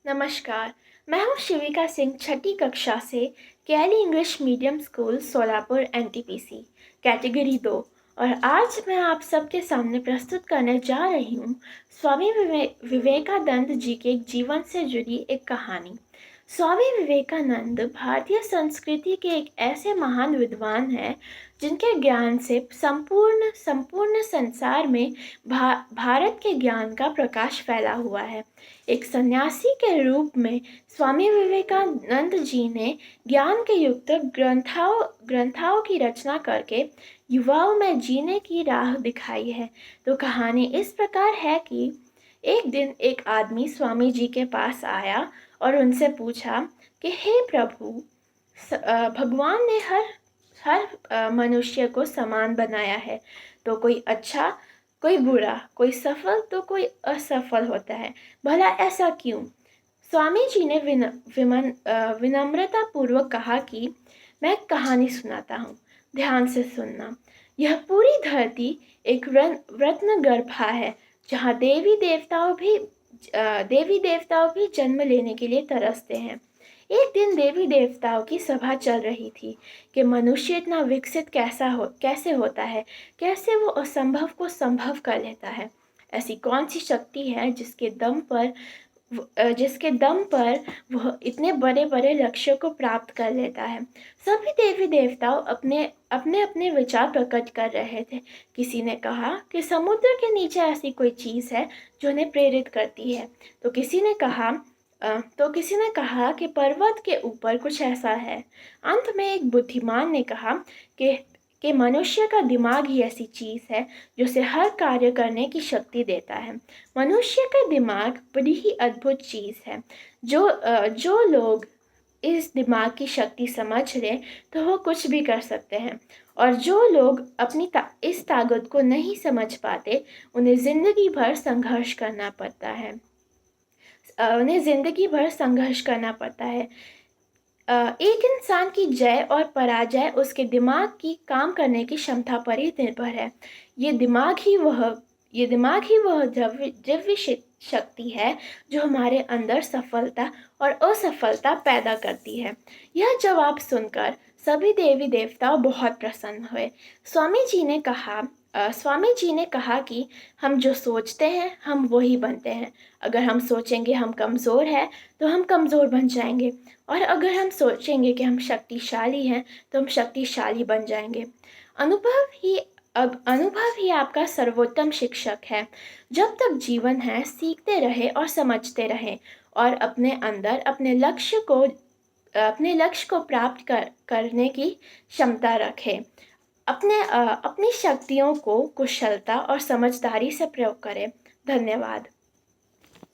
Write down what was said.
नमस्कार। मैं हूँ शिविका सिंह, छठी कक्षा से कैली English medium school Solapur NTPC category 2। और आज मैं आप सबके सामने प्रस्तुत करने जा रही हूँ स्वामी विवेकानंद जी के जीवन से जुड़ी एक कहानी। स्वामी विवेकानंद भारतीय संस्कृति के एक ऐसे महान विद्वान हैं जिनके ज्ञान से संपूर्ण संपूर्ण संसार में भारत के ज्ञान का प्रकाश फैला हुआ है। एक सन्यासी के रूप में स्वामी विवेकानंद जी ने ज्ञान के युक्त ग्रंथों की रचना करके युवाओं में जीने की राह दिखाई है। तो कहानी इस प्रकार है कि एक दिन एक आदमी स्वामी जी के पास आया और उनसे पूछा कि हे प्रभु, भगवान ने हर हर मनुष्य को समान बनाया है, तो कोई अच्छा, कोई बुरा, कोई सफल तो कोई असफल होता है। भला ऐसा क्यों? स्वामी जी ने विनम्रता पूर्वक कहा कि मैं एक कहानी सुनाता हूँ, ध्यान से सुनना। यह पूरी धरती एक रत्न गर्भा है, जहाँ देवी देवताओं भी जन्म लेने के लिए तरसते हैं। एक दिन देवी देवताओं की सभा चल रही थी कि मनुष्य इतना विकसित कैसे होता है, कैसे वो असंभव को संभव कर लेता है। ऐसी कौन सी शक्ति है जिसके दम पर वह इतने बड़े बड़े लक्ष्यों को प्राप्त कर लेता है। सभी देवी देवताओं अपने अपने अपने विचार प्रकट कर रहे थे। किसी ने कहा कि समुद्र के नीचे ऐसी कोई चीज़ है जो उन्हें प्रेरित करती है, तो किसी ने कहा कि पर्वत के ऊपर कुछ ऐसा है। अंत में एक बुद्धिमान ने कहा कि मनुष्य का दिमाग ही ऐसी चीज़ है जो उसे हर कार्य करने की शक्ति देता है। मनुष्य का दिमाग बड़ी ही अद्भुत चीज़ है। जो लोग इस दिमाग की शक्ति समझ लें तो वो कुछ भी कर सकते हैं, और जो लोग इस ताकत को नहीं समझ पाते उन्हें ज़िंदगी भर संघर्ष करना पड़ता है। एक इंसान की जय और पराजय उसके दिमाग की काम करने की क्षमता पर ही निर्भर है। ये दिमाग ही वह दिव्य शक्ति है जो हमारे अंदर सफलता और असफलता पैदा करती है। यह जवाब सुनकर सभी देवी देवता बहुत प्रसन्न हुए। स्वामी जी ने कहा कि हम जो सोचते हैं हम वही बनते हैं। अगर हम सोचेंगे हम कमज़ोर हैं तो हम कमज़ोर बन जाएंगे, और अगर हम सोचेंगे कि हम शक्तिशाली हैं तो हम शक्तिशाली बन जाएंगे। अनुभव ही आपका सर्वोत्तम शिक्षक है। जब तक जीवन है, सीखते रहे और समझते रहे, और अपने लक्ष्य को प्राप्त करने की क्षमता रखें। अपनी शक्तियों को कुशलता और समझदारी से प्रयोग करें। धन्यवाद।